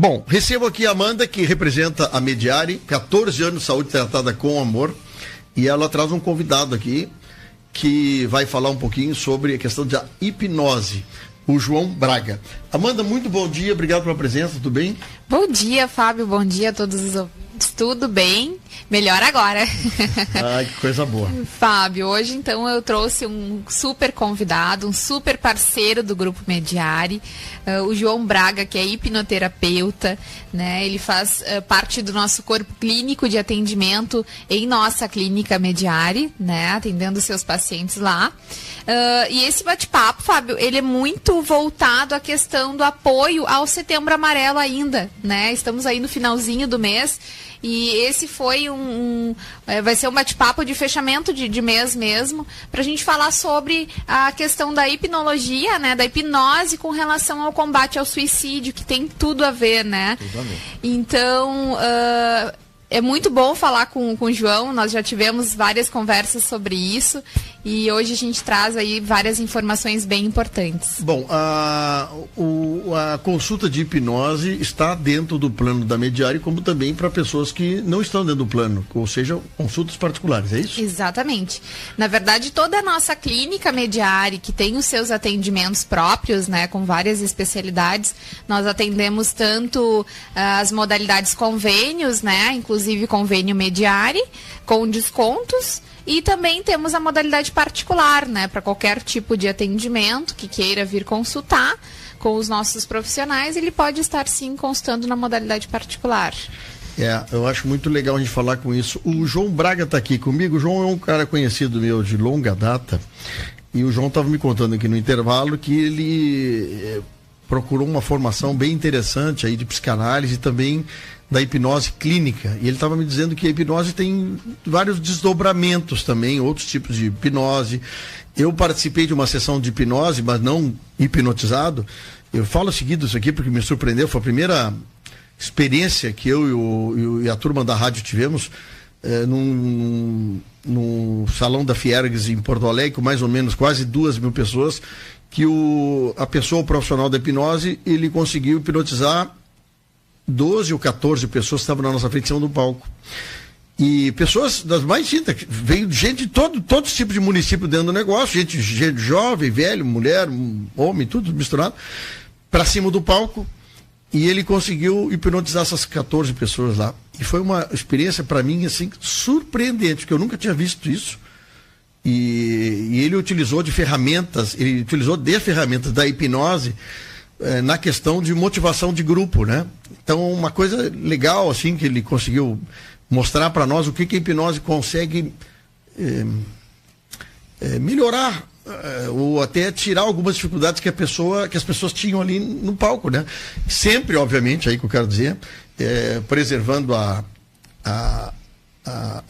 Bom, recebo aqui a Amanda, que representa a Mediare, 14 anos de saúde tratada com amor, e ela traz um convidado aqui que vai falar um pouquinho sobre a questão da hipnose, o João Braga. Amanda, muito bom dia, obrigado pela presença, tudo bem? Bom dia, Fábio, bom dia a todos os ouvintes, tudo bem? Melhor agora. Ai, que coisa boa. Fábio, hoje então eu trouxe um super convidado, um super parceiro do Grupo Mediare, o João Braga, que é hipnoterapeuta, né? Ele faz parte do nosso corpo clínico de atendimento em nossa clínica Mediare, né? Atendendo seus pacientes lá. E esse bate-papo, Fábio, ele é muito voltado à questão do apoio ao Setembro Amarelo ainda, né? Estamos aí no finalzinho do mês. E esse foi vai ser um bate-papo de fechamento de mês mesmo, para a gente falar sobre a questão da hipnologia, né, da hipnose com relação ao combate ao suicídio, que tem tudo a ver, né? Tudo a ver. Então, é muito bom falar com o João, nós já tivemos várias conversas sobre isso e hoje a gente traz aí várias informações bem importantes. Bom, a consulta de hipnose está dentro do plano da Mediare, como também para pessoas que não estão dentro do plano, ou seja, consultas particulares, é isso? Exatamente. Na verdade, toda a nossa clínica Mediare, que tem os seus atendimentos próprios, né, com várias especialidades, nós atendemos tanto as modalidades convênios, né, inclusive convênio Mediare, com descontos, e também temos a modalidade particular, né, para qualquer tipo de atendimento que queira vir consultar com os nossos profissionais, ele pode estar sim constando na modalidade particular. Eu acho muito legal a gente falar com isso. O João Braga está aqui comigo. O João é um cara conhecido meu de longa data, e o João estava me contando aqui no intervalo que ele procurou uma formação bem interessante aí de psicanálise e também da hipnose clínica, e ele estava me dizendo que a hipnose tem vários desdobramentos também, outros tipos de hipnose. Eu participei de uma sessão de hipnose, mas não hipnotizado. Eu falo seguido isso aqui porque me surpreendeu, foi a primeira experiência que eu e a turma da rádio tivemos num salão da Fiergs em Porto Alegre, com mais ou menos quase 2.000 pessoas, que o profissional da hipnose, ele conseguiu hipnotizar 12 ou 14 pessoas que estavam na nossa frente em cima do palco. E pessoas das mais distintas, veio gente de todos os tipos de município dentro do negócio, gente jovem, velho, mulher, homem, tudo misturado, para cima do palco. E ele conseguiu hipnotizar essas 14 pessoas lá. E foi uma experiência para mim, assim, surpreendente, porque eu nunca tinha visto isso. E ele utilizou de ferramentas da hipnose na questão de motivação de grupo, né? Então, uma coisa legal, assim, que ele conseguiu mostrar para nós o que a hipnose consegue melhorar ou até tirar algumas dificuldades que as pessoas tinham ali no palco, né? Sempre, obviamente, aí que eu quero dizer, preservando a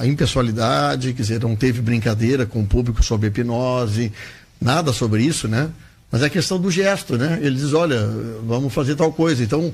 impessoalidade, quer dizer, não teve brincadeira com o público sobre hipnose, nada sobre isso, né? Mas é a questão do gesto, né? Ele diz, olha, vamos fazer tal coisa. Então,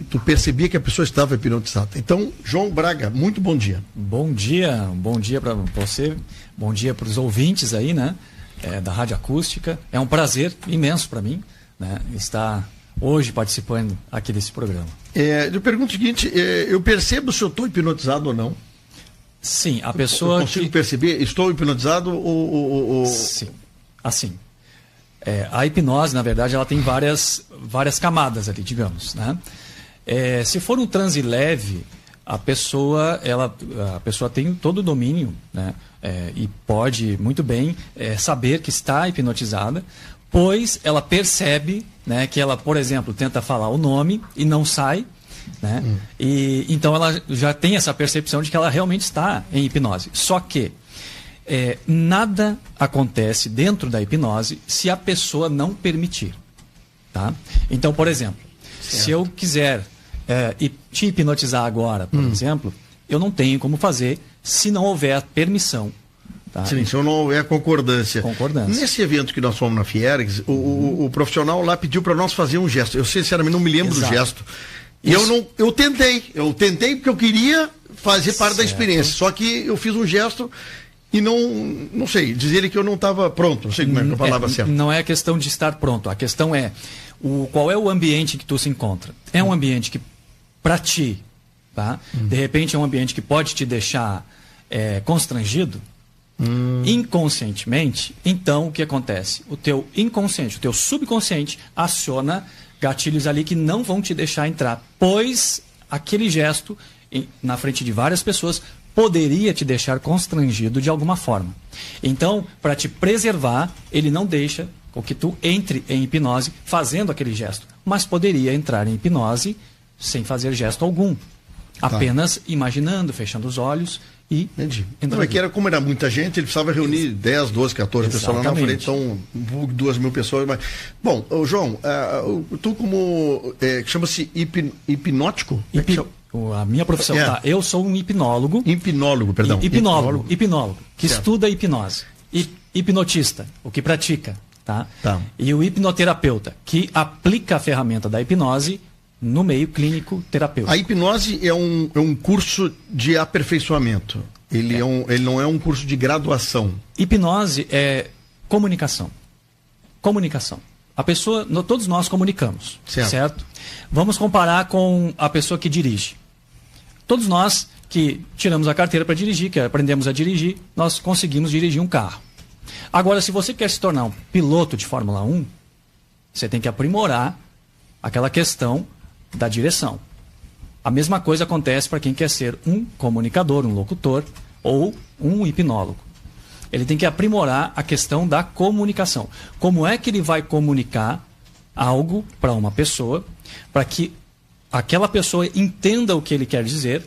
tu percebia que a pessoa estava hipnotizada. Então, João Braga, muito bom dia. Bom dia para você, bom dia para os ouvintes aí, né? Da Rádio Acústica. É um prazer imenso para mim, né, estar hoje participando aqui desse programa. Eu pergunto o seguinte, eu percebo se eu estou hipnotizado ou não? Sim, a pessoa eu consigo perceber, estou hipnotizado ou... Sim, assim... a hipnose, na verdade, ela tem várias camadas ali, digamos, né? Se for um transe leve, a pessoa tem todo o domínio, né? E pode muito bem saber que está hipnotizada, pois ela percebe, né, que ela, por exemplo, tenta falar o nome e não sai, né? E então ela já tem essa percepção de que ela realmente está em hipnose. Só que nada acontece dentro da hipnose se a pessoa não permitir, tá? Então, por exemplo, se eu quiser te hipnotizar agora, por exemplo, eu não tenho como fazer se não houver permissão. Tá? Sim, se não houver concordância. Nesse evento que nós fomos na Fiergs, o profissional lá pediu para nós fazer um gesto. Eu sinceramente não me lembro do gesto. E eu tentei porque eu queria fazer parte da experiência. Só que eu fiz um gesto e não sei, dizer que eu não estava pronto, não sei como é que a palavra certa. Não é a questão de estar pronto, a questão é qual é o ambiente que tu se encontra. É um ambiente que, para ti, tá? De repente é um ambiente que pode te deixar constrangido, inconscientemente. Então o que acontece? O teu inconsciente, o teu subconsciente aciona gatilhos ali que não vão te deixar entrar, pois aquele gesto na frente de várias pessoas poderia te deixar constrangido de alguma forma. Então, para te preservar, ele não deixa com que tu entre em hipnose fazendo aquele gesto, mas poderia entrar em hipnose sem fazer gesto algum, apenas imaginando, fechando os olhos e entendi. Não, é que como era muita gente, ele precisava reunir 10, 12, 14 pessoas lá na frente, então 2.000 pessoas. Mas... Bom, João, tu como chama-se hipnótico? A minha profissão, tá? Eu sou um hipnólogo. Hipnólogo, perdão. Hipnólogo, que estuda hipnose. Hipnotista, o que pratica, tá? E o hipnoterapeuta, que aplica a ferramenta da hipnose no meio clínico terapêutico. A hipnose é um curso de aperfeiçoamento. Ele não é um curso de graduação. Hipnose é comunicação. Comunicação. A pessoa, todos nós comunicamos, certo? Vamos comparar com a pessoa que dirige. Todos nós que tiramos a carteira para dirigir, que aprendemos a dirigir, nós conseguimos dirigir um carro. Agora, se você quer se tornar um piloto de Fórmula 1, você tem que aprimorar aquela questão da direção. A mesma coisa acontece para quem quer ser um comunicador, um locutor ou um hipnólogo. Ele tem que aprimorar a questão da comunicação. Como é que ele vai comunicar algo para uma pessoa, para que aquela pessoa entenda o que ele quer dizer,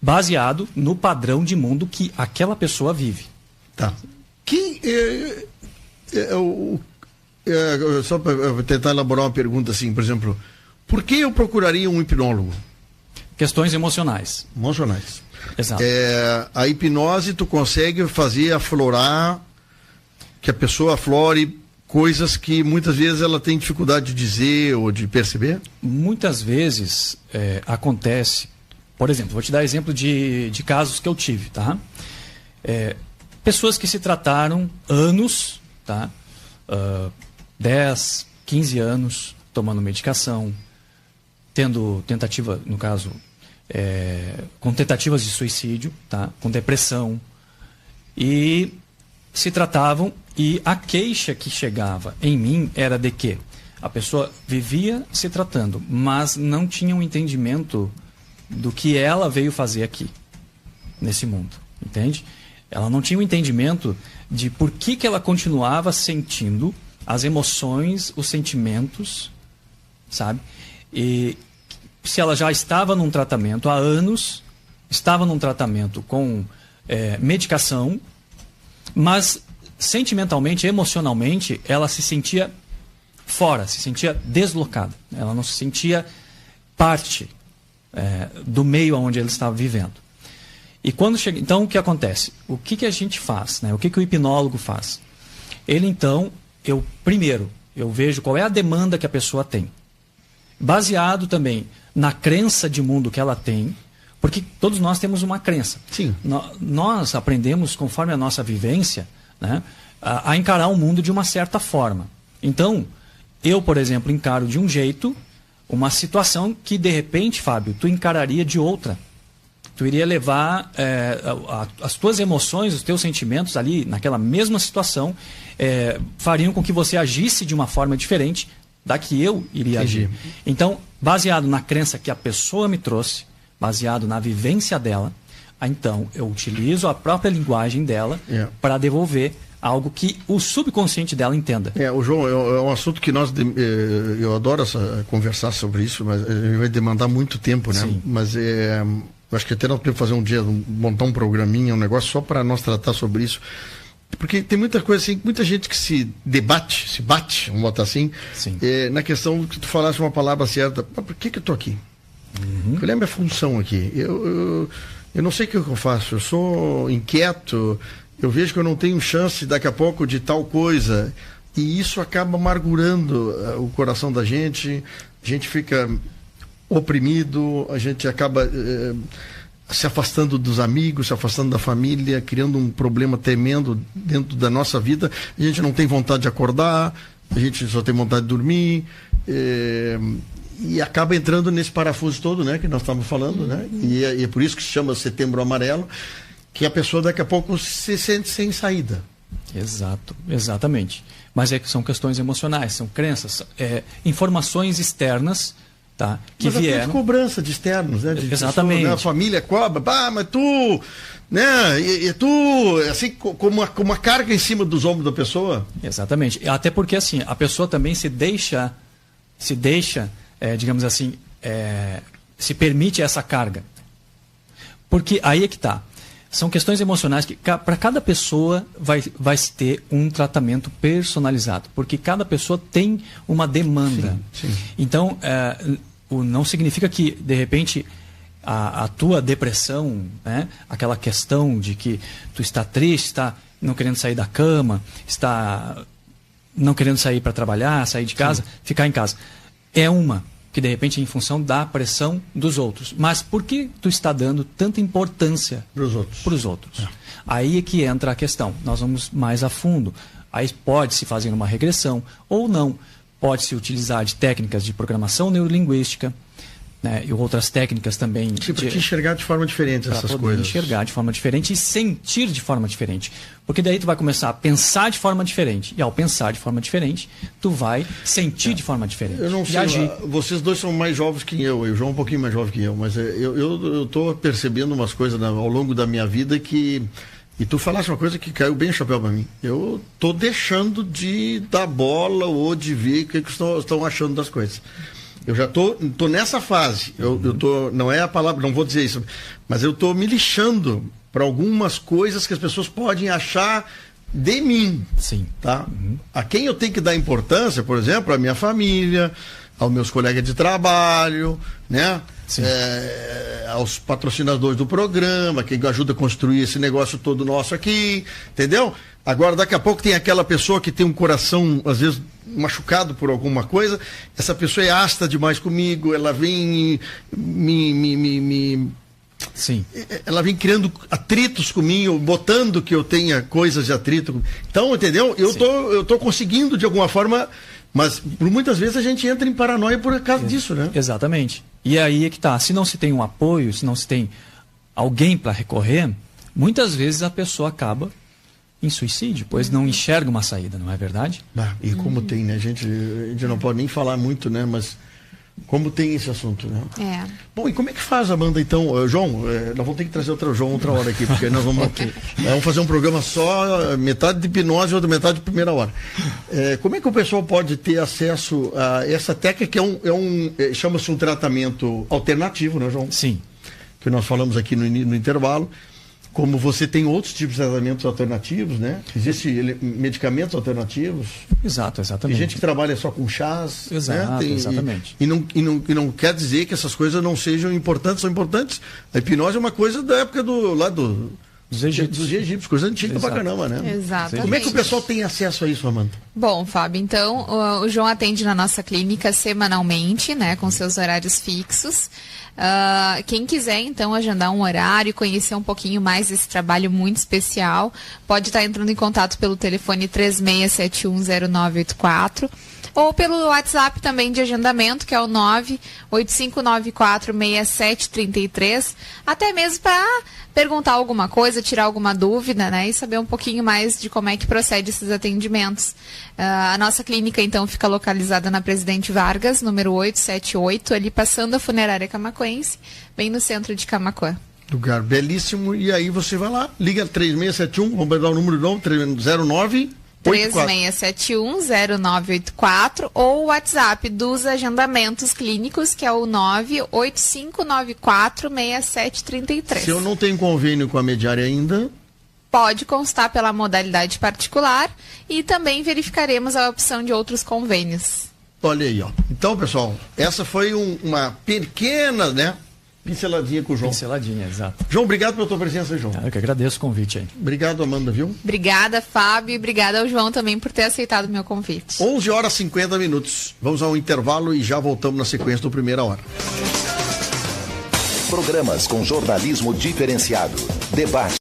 baseado no padrão de mundo que aquela pessoa vive. Tá. Só para tentar elaborar uma pergunta assim, por exemplo, por que eu procuraria um hipnólogo? Questões emocionais. Emocionais. Exato. A hipnose tu consegue fazer aflorar, que a pessoa aflore coisas que muitas vezes ela tem dificuldade de dizer ou de perceber? Muitas vezes acontece, por exemplo, vou te dar exemplo de casos que eu tive, tá? Pessoas que se trataram anos, tá? 10, 15 anos tomando medicação, tendo tentativa, no caso, com tentativas de suicídio, tá? Com depressão, e se tratavam, e a queixa que chegava em mim era de que a pessoa vivia se tratando, mas não tinha um entendimento do que ela veio fazer aqui, nesse mundo, entende? Ela não tinha um entendimento de por que ela continuava sentindo as emoções, os sentimentos, sabe? E se ela já estava num tratamento há anos, estava num tratamento com medicação, mas sentimentalmente, emocionalmente, ela se sentia fora, se sentia deslocada. Ela não se sentia parte do meio onde ela estava vivendo. E quando chega, então o que acontece? O que a gente faz, né? O que o hipnólogo faz? Ele então, primeiro, eu vejo qual é a demanda que a pessoa tem. Baseado também na crença de mundo que ela tem, porque todos nós temos uma crença. Sim. Nós aprendemos, conforme a nossa vivência, né, a encarar o mundo de uma certa forma. Então, eu, por exemplo, encaro de um jeito uma situação que, de repente, Fábio, tu encararia de outra. Tu iria levar as tuas emoções, os teus sentimentos ali, naquela mesma situação, fariam com que você agisse de uma forma diferente da que eu iria agir. Então, baseado na crença que a pessoa me trouxe, baseado na vivência dela, então eu utilizo a própria linguagem dela para devolver algo que o subconsciente dela entenda. O João, é um assunto que eu adoro conversar sobre isso, mas vai demandar muito tempo, né? Sim. Mas acho que até nós podemos fazer um dia, montar um programinha, um negócio só para nós tratar sobre isso. Porque tem muita coisa assim, muita gente que se bate, vamos botar assim, na questão que tu falasse uma palavra certa. Por que eu estou aqui? Qual é a minha função aqui? Eu não sei o que eu faço, eu sou inquieto, eu vejo que eu não tenho chance daqui a pouco de tal coisa, e isso acaba amargurando o coração da gente, a gente fica oprimido, a gente acaba se afastando dos amigos, se afastando da família, criando um problema tremendo dentro da nossa vida. A gente não tem vontade de acordar, a gente só tem vontade de dormir, e acaba entrando nesse parafuso todo, né, que nós estamos falando, né? E é por isso que se chama Setembro Amarelo, que a pessoa daqui a pouco se sente sem saída. Exato, exatamente. Mas são questões emocionais, são crenças, informações externas, tá, que mas vieram. Cobrança de externos, né? Exatamente. Pessoa, né? A família cobra, mas tu, né? E tu, assim, como uma carga em cima dos ombros da pessoa. Exatamente. Até porque, assim, a pessoa também se deixa, digamos assim, se permite essa carga. Porque aí é que está. São questões emocionais que, para cada pessoa, vai ter um tratamento personalizado. Porque cada pessoa tem uma demanda. Sim, sim. Então, não significa que, de repente, a tua depressão, né, aquela questão de que tu está triste, está não querendo sair da cama, está não querendo sair para trabalhar, sair de casa, ficar em casa. É uma que, de repente, é em função da pressão dos outros. Mas por que tu está dando tanta importância para os outros? Aí é que entra a questão. Nós vamos mais a fundo. Aí pode-se fazer uma regressão ou não. Pode-se utilizar de técnicas de programação neurolinguística, né, e outras técnicas também. Para te enxergar de forma diferente essas coisas. Enxergar de forma diferente e sentir de forma diferente. Porque daí tu vai começar a pensar de forma diferente. E ao pensar de forma diferente, tu vai sentir de forma diferente. Eu não sei, agir. Vocês dois são mais jovens que eu. O João é um pouquinho mais jovem que eu. Mas eu estou percebendo umas coisas ao longo da minha vida que... E tu falaste uma coisa que caiu bem o chapéu para mim. Eu estou deixando de dar bola ou de ver o que estão achando das coisas. Eu já tô nessa fase. Não é a palavra, não vou dizer isso, mas eu tô me lixando para algumas coisas que as pessoas podem achar de mim. Sim. Tá? A quem eu tenho que dar importância, por exemplo, a minha família, aos meus colegas de trabalho, né? Aos patrocinadores do programa, que ajuda a construir esse negócio todo nosso aqui, entendeu? Agora, daqui a pouco tem aquela pessoa que tem um coração, às vezes, machucado por alguma coisa, essa pessoa é ácida demais comigo, ela vem Sim. Ela vem criando atritos comigo, botando que eu tenha coisas de atrito. Então, entendeu? Eu tô conseguindo, de alguma forma, mas por muitas vezes a gente entra em paranoia por causa disso, né? Exatamente. E aí é que tá. Se não se tem um apoio, se não se tem alguém para recorrer, muitas vezes a pessoa acaba em suicídio, pois não enxerga uma saída, não é verdade? E como tem, né? A gente não pode nem falar muito, né? Mas como tem esse assunto, né? Bom, e como é que faz, Amanda, então? João, nós vamos ter que trazer outra hora aqui, porque nós vamos fazer um programa só, metade de hipnose e outra metade de primeira hora. Como é que o pessoal pode ter acesso a essa técnica que chama-se um tratamento alternativo, né, João? Sim. Que nós falamos aqui no intervalo. Como você tem outros tipos de tratamentos alternativos, né? Existem medicamentos alternativos. Exato, exatamente. Tem gente que trabalha só com chás. Exato, né? Exatamente. E não quer dizer que essas coisas não sejam importantes, são importantes. A hipnose é uma coisa da época dos egípcios, coisa antiga pra caramba, né? Exatamente. Como é que o pessoal tem acesso a isso, Amanda? Bom, Fábio, então o João atende na nossa clínica semanalmente, né, com seus horários fixos. Quem quiser, então, agendar um horário e conhecer um pouquinho mais desse trabalho muito especial, pode estar entrando em contato pelo telefone 36710984 ou pelo WhatsApp também de agendamento, que é o 985946733, até mesmo para perguntar alguma coisa, tirar alguma dúvida, né, e saber um pouquinho mais de como é que procede esses atendimentos. A nossa clínica, então, fica localizada na Presidente Vargas, número 878, ali passando a Funerária Camaquense, bem no centro de Camaquã. Lugar belíssimo, e aí você vai lá, liga 3671, vamos dar o número novo, 309... 36710984 ou o WhatsApp dos agendamentos clínicos, que é o 985946733. Se eu não tenho convênio com a Mediare ainda, pode constar pela modalidade particular e também verificaremos a opção de outros convênios. Olha aí, ó. Então, pessoal, essa foi uma pequena, né, pinceladinha com o João. Pinceladinha, exato. João, obrigado pela tua presença, João. Eu que agradeço o convite aí. Obrigado, Amanda, viu? Obrigada, Fábio, e obrigada ao João também por ter aceitado o meu convite. 11h50. Vamos ao intervalo e já voltamos na sequência do Primeira Hora. Programas com jornalismo diferenciado. Debate.